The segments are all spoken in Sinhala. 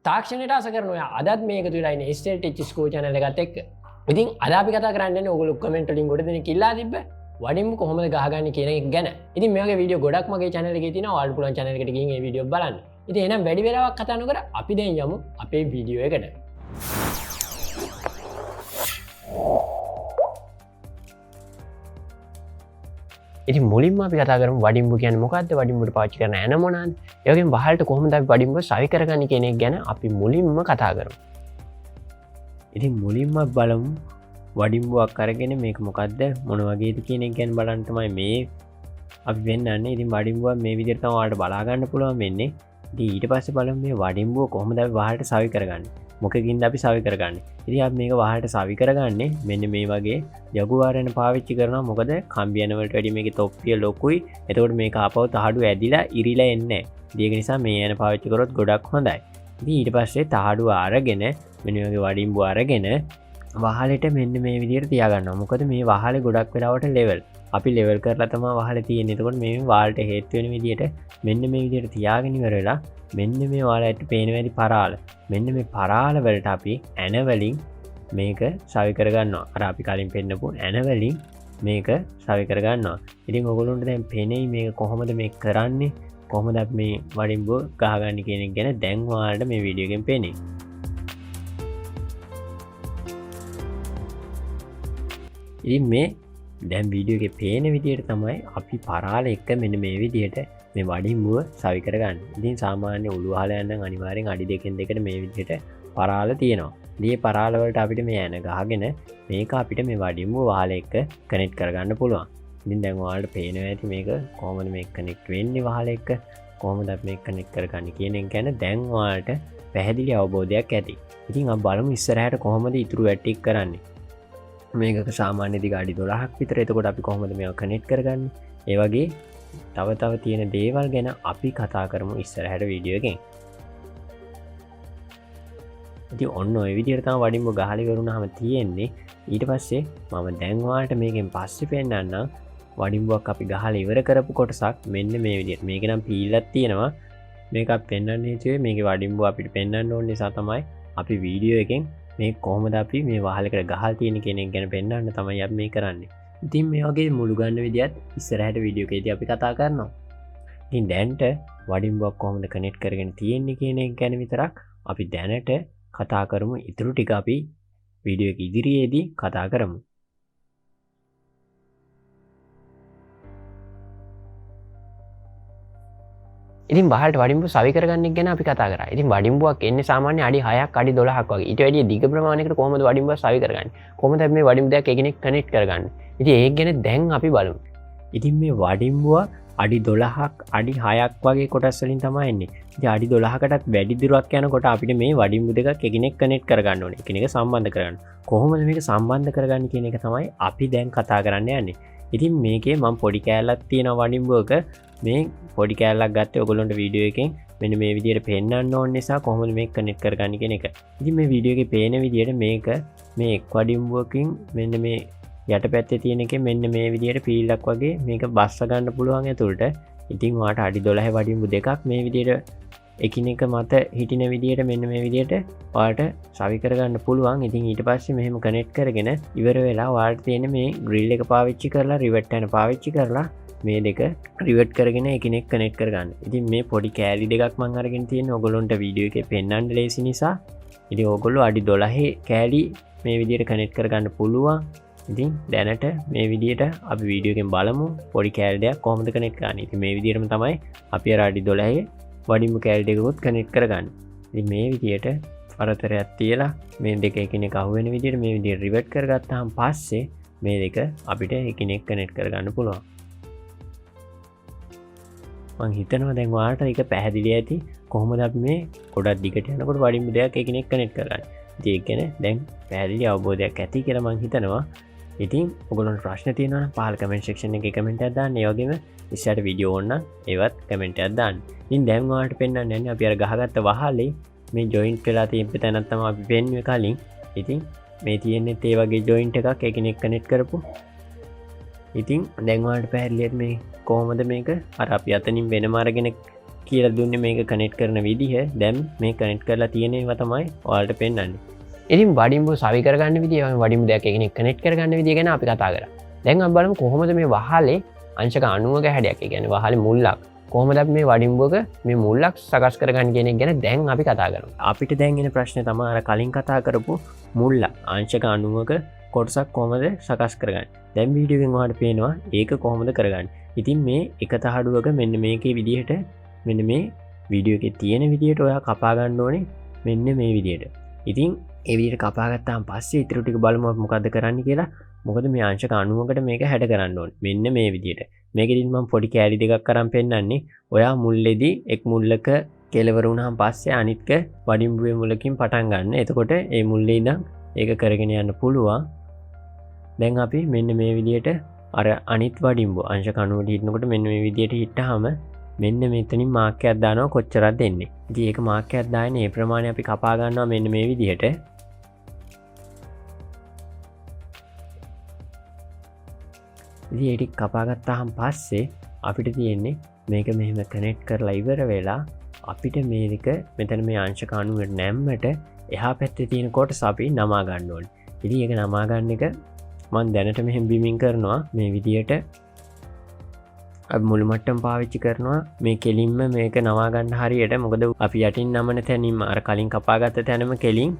තාක්ෂණයට ආස කරනවා අදත් මේක තුලා ඉන්නේ ස්ටේට් ටිච් ස්කූල් channel එකත් එක්ක. ඉතින් අද අපි කතා කරන්නේ ඔයගොල්ලෝ කමෙන්ට් වලින් ගොඩ දෙනෙක් ඉල්ලා තිබ්බ වඩින්බු කොහොමද ගහගන්නේ කියන එක ගැන. ඉතින් මේ වගේ වීඩියෝ ගොඩක් මගේ channel එකේ තියෙනවා. ඔයාලට පුළුවන් channel එකට ගිහින් මේ වීඩියෝ බලන්න. ඉතින් එහෙනම් වැඩි වෙලාවක් කතා නොකර අපි දැන් යමු අපේ වීඩියෝ එකට. ඉතින් මුලින්ම අපි කතා කරමු වඩින්බු කියන්නේ මොකක්ද? වඩින්බුට පාවිච්චි කරන ඇන මොනවාද? ඒ වගේම වහලට කොහොමද අපි වඩින්බු සවි කරගන්නේ කියන එක ගැන අපි මුලින්ම කතා කරමු. ඉතින් මුලින්ම බලමු වඩින්බුවක් අරගෙන මේක මොකක්ද මොන වගේද කියන එක ගැන බලන්න තමයි මේ අපි වෙන්නන්නේ. ඉතින් වඩින්බුව මේ විදිහට තමයි ඔයාලට බලා ගන්න පුළුවන් වෙන්නේ. ඉතින් ඊට පස්සේ බලමු මේ වඩින්බුව කොහොමද අපි වහලට සවි කරගන්නේ. මොකකින්ද අපි සවි කරගන්නේ. ඉතින් අපි මේක වහලට සවි කරගන්නේ මෙන්න මේ වගේ ජගුවාර් යන පාවිච්චි කරනවා. මොකද කම්බි යන වලට වැඩි මේකේ තොප්පිය ලොකුයි. එතකොට මේක ආපහු තහඩු ඇදිලා ඉරිලා එන්නේ නැහැ. ඒක නිසා මේ යන පාවිච්චි කරොත් ගොඩක් හොඳයි. ඉතින් ඊට පස්සේ තහඩුව අරගෙන මෙන්න වගේ වඩින්බුව අරගෙන වහලට මෙන්න මේ විදිහට තියාගන්නවා. මොකද මේ වහලේ ගොඩක් වෙලාවට ලෙවල් අපි ලෙවල් කරලා තමයි වහලේ තියෙන්නේ. එතකොට මේ වාල්ට හේතු වෙන විදිහට මෙන්න මේ විදිහට තියාගෙන ඉවර වෙලා මෙන්න මේ ඔයාලට පේන වැඩි පරාල මෙන්න මේ පරාල වලට අපි ඇන වලින් මේක සවි කරගන්නවා. අර අපි කලින් පෙන්නපු ඇන වලින් මේක සවි කරගන්නවා. ඉතින් ඔයගොල්ලන්ට දැන් පේනෙයි මේක කොහොමද මේක කරන්නේ, කොහොමද අපි මේ වඩින්බුව ගහගන්නේ කියන එක ගැන දැන් ඔයාලට මේ වීඩියෝ එකෙන් පේන්නේ. ඉතින් මේ දැන් වීඩියෝ එකේ පේන විදිහට තමයි අපි පරාල එක්ක මෙන්න මේ විදිහට මේ වඩින්බුව සවි කරගන්න. ඉතින් සාමාන්‍ය උළු වහල යන අනිවාර්යෙන් අඩි දෙකෙන් දෙකට මේ විදිහට පරාල තියෙනවා. මේ පරාල වලට අපිට මේ ඇන ගහගෙන මේක අපිට මේ වඩින්බුව වහල එක්ක කනෙක්ට් කරගන්න පුළුවන්. ඉතින් දැන් ඔයාලට පේනවා ඇති මේක කොහොමද මේක කනෙක්ට් වෙන්නේ වහල එක්ක, කොහොමද අපි මේක කනෙක්ට් කරගන්නේ කියන එක ගැන දැන් ඔයාලට පැහැදිලි අවබෝධයක් ඇති. ඉතින් අපි බලමු ඉස්සරහට කොහොමද ඉතුරු වැටික් කරන්නේ. මේක සාමාන්‍ය දිග අඩි 12ක් විතර. එතකොට අපි කොහොමද මේක කනෙක්ට් කරගන්නේ? ඒ වගේ තව තියෙන දේවල් ගැන අපි කතා කරමු ඉස්සරහට වීඩියෝ එකෙන්. ඉතින් ඔන්න ඔය විදිහට තමයි වඩින්බුව ගහලා ඉවරුනහම තියෙන්නේ. ඊට පස්සේ මම දැන් ඔයාලට මේකෙන් පස්සේ පෙන්නන්නම් වඩින්බුවක් අපි ගහලා ඉවර කරපු කොටසක් මෙන්න මේ විදිහට. මේක නම් පීල්ලක් තියෙනවා. මේක අපි පෙන්වන්න හේතුවේ මේකේ වඩින්බුව අපිට පෙන්වන්න ඕන නිසා තමයි අපි වීඩියෝ එකෙන් මේ කොහොමද අපි මේ වහලකට ගහලා තියෙන කියන එක ගැන පෙන්වන්න තමයි අපි මේ කරන්නේ. ඉතින් මේ වගේ මුළු ගන්න විදිහත් ඉස්සරහට වීඩියෝ එකේදී අපි කතා කරනවා. ඉතින් දැන්ට වඩින්බුවක් කොහොමද කනෙක්ට් කරගෙන තියෙන්නේ කියන එක ගැන විතරක් අපි දැනට කතා කරමු. ඊටු ටික අපි වීඩියෝ එක ඉදිරියේදී කතා කරමු. ඉතින් වහලට වඩින්බුව සවි කරගන්න එක ගැන අපි කතා කරා. ඉතින් වඩින්බුවක් එන්නේ සාමාන්‍ය අඩි 6ක් අඩි 12ක් වගේ. ඊට වැඩිය දිග ප්‍රමාණයකට කොහොමද වඩින්බුව සවි කරගන්නේ? කොහොමද අපි මේ වඩින්බුව දෙයක් එකිනෙක කනෙක්ට් කරගන්නේ? ඉතින් ඒක ගැන දැන් අපි බලමු. ඉතින් මේ වඩින්බුව අඩි 12ක් අඩි 6ක් වගේ කොටස් වලින් තමයි එන්නේ. ඉතින් අඩි 12කටත් වැඩි දුරක් යනකොට අපිට මේ වඩින්බු දෙකක් එකිනෙක කනෙක්ට් කරගන්න ඕනේ. එකිනෙක සම්බන්ධ කරගන්න. කොහොමද මේක සම්බන්ධ කරගන්නේ කියන එක තමයි අපි දැන් කතා කරන්න යන්නේ. ඉතින් මේකේ මම පොඩි කෑල්ලක් තියෙනවා වඩින්බුවක. මේ පොඩි කෑල්ලක් ගත්තේ ඔයගොල්ලන්ට වීඩියෝ එකෙන් මෙන්න මේ විදිහට පෙන්නන්න ඕන නිසා කොහොමද මේක කනෙක්ට් කරගන්නේ කියන එක. ඉතින් මේ වීඩියෝ එකේ පේන විදිහට මේක මේ එක් වඩින්බුවකින් මෙන්න මේ යටපැත්තේ තියෙන එකේ මෙන්න මේ විදිහට පීල්ලක් වගේ මේක බස්ස ගන්න පුළුවන් ඇතුළට. ඉතින් ඔයාට අඩි 12 වඩින්බු දෙකක් මේ විදිහට එකිනෙක මත හිටින විදිහට මෙන්න මේ විදිහට ඔයාට සවි කරගන්න පුළුවන්. ඉතින් ඊට පස්සේ මෙහෙම කනෙක්ට් කරගෙන ඉවර වෙලා ඔයාලට තියෙන මේ ග්‍රිල් එක පාවිච්චි කරලා රිවට් යන පාවිච්චි කරලා මේ දෙක රිවට් කරගෙන එකිනෙක කනෙක්ට් කරගන්න. ඉතින් මේ පොඩි කෑලි දෙකක් මම අරගෙන තියෙන ඔයගොල්ලන්ට වීඩියෝ එකේ පෙන්වන්න ලේසි නිසා ඉතින් ඔයගොල්ලෝ අඩි 12 කෑලි මේ විදිහට කනෙක්ට් කරගන්න පුළුවන්. ඉතින් දැනට මේ විදිහට අපි වීඩියෝ එකෙන් බලමු පොඩි කෑලි දෙකක් කොහොමද කනෙක්ට් කරන්නේ. ඉතින් මේ විදිහටම තමයි අපි අර අඩි 12 වඩින්බු කෑලි දෙකකුත් කනෙක්ට් කරගන්නේ. ඉතින් මේ විදිහට පරතරයක් තියලා මේ දෙක එකිනෙක අහු වෙන විදිහට මේ විදිහට රිවට් කරගත්තාම පස්සේ මේ දෙක අපිට එකිනෙක කනෙක්ට් කරගන්න පුළුවන්. මං හිතනවා දැන් ඔයාලට ඒක පැහැදිලි ඇති කොහොමද අපි මේ ගොඩක් දිගට යනකොට වඩින්බු දෙකක් එකිනෙක කනෙක්ට් කරගන්නේ. ඉතින් ඒක ගැන දැන් පැහැදිලි අවබෝධයක් ඇති කියලා මං හිතනවා. ඉතින් ඔයගොල්ලන්ට ප්‍රශ්න තියෙනවා නම් පහල කමෙන්ට් සෙක්ෂන් එකේ කමෙන්ට් එකක් දාන්න. ඒ වගේම ඉස්සරහට වීඩියෝ ඕන නම් ඒවත් කමෙන්ට් එකක් දාන්න. ඉතින් දැන් ඔයාලට පෙන්වන්න යන්නේ අපි අර ගහගත්ත වහලේ මේ ජොයින්ට් වෙලා තියෙන තැනක් තමයි අපි පෙන්වුවේ කලින්. ඉතින් මේ තියෙන්නේ ඒ වගේ ජොයින්ට් එකක් එකිනෙක කනෙක්ට් කරපු. ඉතින් දැන් ඔයාලට පැහැදිලිද මේ කොහොමද මේක අර අපි අතනින් වෙනම අරගෙන කියල දුන්න මේක කනෙට් කරන විදිහ දැම් මේ කනෙට් කරලා තියෙනවා තමයි ඔයාලට පෙන්න්නන්නේ. ඉතින් වඩිම්බ සවිකරගන්න විදිිය වඩිම දෙයක් එකෙන කනෙට් කරගන්න විදිිය ගැන අපි කතා කර දැන් අබලම කොහොමද මේ වහලේ අංශක අනුවක හැඩයක් ගැන වහල මුල්ලක් කොහොමදත් මේ වඩිම්බෝක මේ මුල්ලක් සකස් කරගන්න කියෙනෙක් ගැන දැන් අපි කතා කරු අපිට දැන්ගෙන ප්‍රශ්න තමාර කලින් කතා කරපු මුල්ල අංශක අනුවක කොටසක් කොමද සකස් කරගන්න දැම් වීඩියගෙන් වාට පේනවා ඒක කොහොමද කරගන්න ඉතින් මේ එක තහඩුවක මෙන්න මේක විදිහට මෙන්න මේ වීඩියෝ එක තියෙන විදියට ඔයා කපාගන්න ඕනේ මෙන්න මේ විදියට ඉතින් එවිට කපාගත්තාම් පස්සේ ඉතුරටික බලමුවක් මොකද කරන්න කියලා මොකද මේ අංශක අනුවකට මේක හැඩ කරන්න ඕන මෙන්න මේ විදියට මේකෙදින් මම පොඩි කෑලි දෙකක් කරන් පෙන්නන්නේ ඔයා මුල්ලෙදී එක් මුල්ලක කෙලවරුණාම් පස්සේ අනිත්ක වඩිම්බුවේ මුලකින් පටන් ගන්න එතකොට ඒ මුල්ලේ ඉඳන් ඒක කරගෙන යන්න පුළුවන් දැන් අපි මෙන්න මේ විදියට අර අනිත් වඩිම්බු අංශක අනුවට හිටනකොට මෙන්න මේ විදියට හිට්ටාම මෙන්න මෙතනින් මාක්කයක් දානවා කොච්චරක් දෙන්නේ ඉතින් ඒක මාක්කයක් දාගෙන ඒ ප්‍රමාණය අපි කපා ගන්නවා මෙන්න මේ විදියට ඉතින් ඒක කපාගත්තාම පස්සේ අපිට තියෙන්නේ මේක මෙහෙම කනෙක්ට් කරලා ඉවර වෙලා අපිට මේක මෙතන මේ අංශක අණුවට නැම්මට එහා පැත්තේ තියෙන කොටස අපි නමා ගන්න ඕනේ. ඉතින් ඒක නමා ගන්න එක මම දැනට මෙහෙම බිමින් කරනවා මේ විදියට අපි මුළු මට්ටම පාවිච්චි කරනවා මේ කෙලින්ම මේක නවා ගන්න හරියට මොකද අපි යටින් නමන තැනින්ම අර කලින් කපාගත්ත තැනම කෙලින්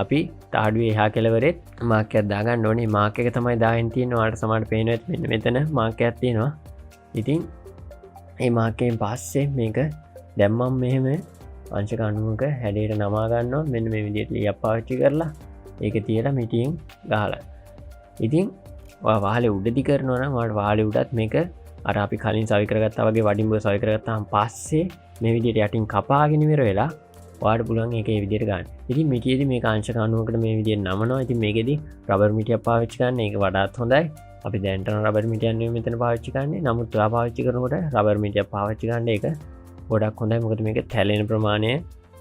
අපි තාඩුවේ එහා කෙලවරෙත් මාක්කයක් දාගන්න ඕනේ මාක් එක තමයි දාගෙන තියෙන්නේ ඔයාලට සමහරට පේනවා මෙන්න මෙතන මාක්කයක් තියෙනවා ඉතින් මේ මාක්කයෙන් පස්සේ මේක දැම්මම මෙහෙම අංශක අණුවක හැඩයට නමා ගන්නවා මෙන්න මේ විදිහට ලියක් පාවිච්චි කරලා ඒක තියලා මිටියෙන් ගහලා ඉතින් ඔයා වහලේ උඩදි කරනවා නම් ඔයාලට වහලේ උඩත් මේක අර අපි කලින් සවි කරගත්තා වගේ වඩිම්බුව සවි කරගත්තාම පස්සේ මේ විදිහට යටින් කපාගෙන ඉවර වෙලා ඔයාලට පුළුවන් ඒක ඒ විදිහට ගන්න. ඉතින් මිටියේදී මේක අංශක අණුවකට මේ විදිහට නමනවා. ඉතින් මේකෙදී රබර් මිටියක් පාවිච්චි කරන්න ඒක වඩාත් හොඳයි. අපි දැනට රබර් මිටියක් නෙවෙයි මෙතන පාවිච්චි කරන්නේ. නමුත් ඔයා පාවිච්චි කරනකොට රබර් මිටියක් පාවිච්චි කරන්න ඒක ගොඩක් හොඳයි. මොකද මේක තැලෙන ප්‍රමාණය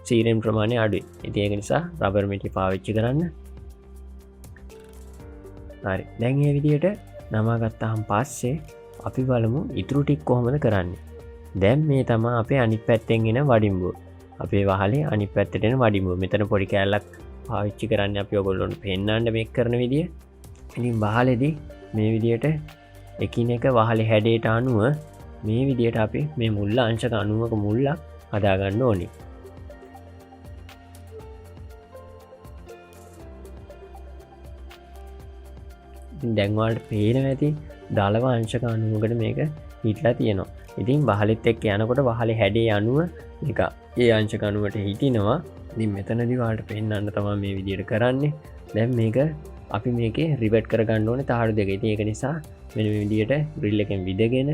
සීරෙන් ප්‍රමාණය අඩුයි. ඉතින් ඒක නිසා රබර් මිටිය පාවිච්චි කරන්න. හරි. දැන් මේ විදිහට නමා ගත්තාම පස්සේ අපි බලමු ඉතුරු ටික කොහොමද කරන්නේ. දැන් මේ තමයි අපේ අනිත් පැත්තෙන් එන වඩිම්බුව. අපේ වහලේ අනිත් පැත්තට එන වඩිම්බුව. මෙතන පොඩි කෑල්ලක් පාවිච්චි කරන්න අපි ඔයගොල්ලොන්ට පෙන්නන්න මේක කරන විදිය. ඉතින් වහලේදී මේ විදියට එකිනෙක වහලේ හැඩයට අනුව මේ විදියට අපි මේ මුල්ල අංශක 90ක මුල්ලක් හදා ගන්න ඕනේ. ඉතින් දැන් ඔයාලට පේනවා ඇති දලව අංශක 90කට මේක හිටලා තියෙනවා. ඉතින් වහලෙත් එක්ක යනකොට වහලේ හැඩේ අනුව එක ඒ අංශක 90ට හිටිනවා. ඉතින් මෙතනදී ඔයාලට පෙන්නන්න තමයි මේ විදියට කරන්නේ. දැන් මේක අපි මේකේ රිවර්ට් කරගන්න ඕනේ තාඩු දෙක. ඉතින් ඒක නිසා මෙන්න මේ විදියට ඩ්‍රිල් එකෙන් විදගෙන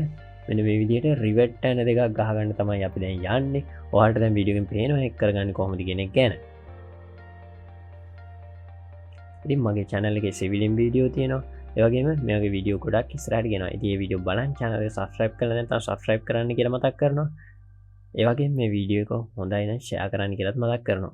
මෙන්න මේ විදියට රිවර්ට් යන දෙකක් ගහගන්න තමයි අපි දැන් යන්නේ. ඔයාලට දැන් වීඩියෝ එකෙන් පේනවා ඒක කරගන්නේ කොහොමද කියන එක ගැන. ඉතින් මගේ channel එකේ සිවිලින් වීඩියෝ තියෙනවා. ඒ වගේම මේ වගේ වීඩියෝ ගොඩක් ඉස්සරහට ගෙනවා. ඉතින් මේ වීඩියෝ බලන්න channel එක subscribe කරලා නැත්නම් subscribe කරන්න කියලා මතක් කරනවා. ඒ වගේම මේ වීඩියෝ එක හොඳයි නම් share කරන්න කියලාත් මතක් කරනවා.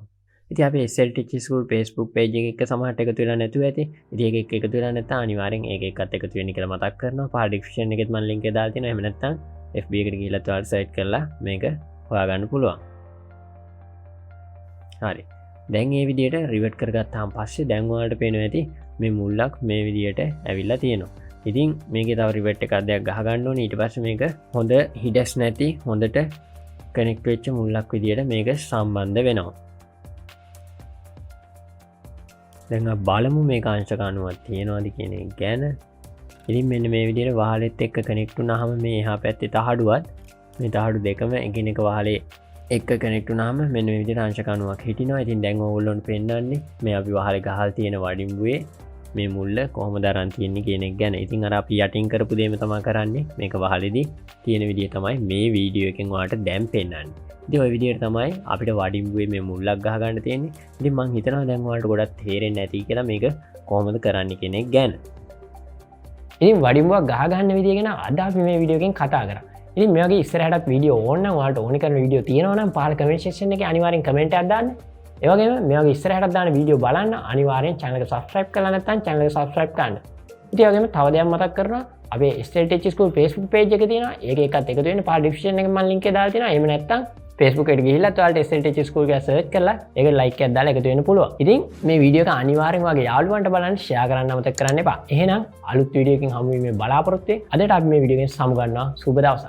ඉතින් අපි SL Teaching School Facebook page එක සමහරට එකතු වෙලා නැතුව ඇති. ඉතින් ඒක එකතු වෙලා නැත්නම් අනිවාර්යෙන් ඒක එකත් එකතු වෙන්න කියලා මතක් කරනවා. පාඩ description එකෙත් මම link එක දාලා තියෙනවා. එහෙම නැත්නම් FB එකට ගිහිල්ලා ඔයාලා search කරලා මේක හොයාගන්න පුළුවන්. හරි. දැන් මේ විදියට රිවර්ට් කරගත්තාම පස්සේ දැන් ඔයාලට පේනවා ඇති මේ මුල්ලක් මේ විදියට ඇවිල්ලා තියෙනවා. ඉතින් මේකේ තව රිවර්ට් එකක් දෙයක් ගහ ගන්න ඕනේ. ඊට පස්සේ මේක හොඳ හිඩස් නැති හොඳට කනෙක්ට් වෙච්ච මුල්ලක් විදියට මේක සම්බන්ධ වෙනවා. දැන් අපි බලමු මේක අංශක 90ක් තියෙනවද කියන එක ගැන. ඉතින් මෙන්න මේ විදියට වහලෙත් එක්ක කනෙක්ට් වුණාම මේ එහා පැත්තේ තහඩුවත් මේ තහඩු දෙකම එකිනෙක වහලේ එක්ක කනෙක්ට් වුණාම මෙන්න මේ විදිහට අංශක 90ක් හිටිනවා. ඉතින් දැන් ඕගොල්ලොන්ට පෙන්නන්නේ මේ අපි වහලේ ගහලා තියෙන වඩිම්බුවේ මේ මුල්ල කොහොමද අරන් තියෙන්නේ කියන එක ගැන. ඉතින් අර අපි යටින් කරපු දේම තමයි කරන්නේ. මේක වහලේදී තියෙන විදිය තමයි මේ වීඩියෝ එකෙන් ඔයාලට දැන් පෙන්නන්නේ. ඉතින් ওই විදියට තමයි අපිට වඩිම්බුවේ මේ මුල්ලක් ගහ ගන්න තියෙන්නේ. ඉතින් මම හිතනවා දැන් ඔයාලට ගොඩක් තේරෙන්නේ නැති කියලා මේක කොහොමද කරන්නේ කියන එක ගැන. ඉතින් වඩිම්බුවක් ගහ ගන්න විදිය ගැන අද අපි මේ වීඩියෝ එකෙන් කතා කරා. ඉතින් මේ වගේ ඉස්සරහටත් වීඩියෝ ඕන නම් ඔයාලට ඕනි කරන වීඩියෝ තියෙනවා නම් පහල කමෙන්ට් සෙක්ෂන් එකේ අනිවාර්යෙන් කමෙන්ට් එකක් දාන්න. ඒ වගේම මේ වගේ ඉස්සරහටත් දාන වීඩියෝ බලන්න අනිවාර්යෙන් channel එක subscribe කරලා නැත්නම් channel එක subscribe කරන්න. ඉතින් ඒ වගේම තව දෙයක් මතක් කරනවා අපේ SL Teaching School Facebook page එක තියෙනවා. ඒක එකත් එකතු වෙන්න පහල description එකේ මම link එක දාලා තියෙනවා. එහෙම නැත්නම් Facebook එකට ගිහිල්ලා ඔයාලට SLTH ස්කූල් එක සර්ච් කරලා ඒක ලයික් එකක් දාලා එකතු වෙන්න පුළුවන්. ඉතින් මේ වීඩියෝ එක අනිවාර්යෙන් වගේ යාළුවන්ට බලන්න ෂෙයා කරන්න අමතක කරන්න එපා. එහෙනම් අලුත් වීඩියෝ එකකින් හමු වීමේ බලාපොරොත්තු වෙයි. අදට අපි මේ වීඩියෝ එකෙන් සමු ගන්නවා. සුබ දවසක්.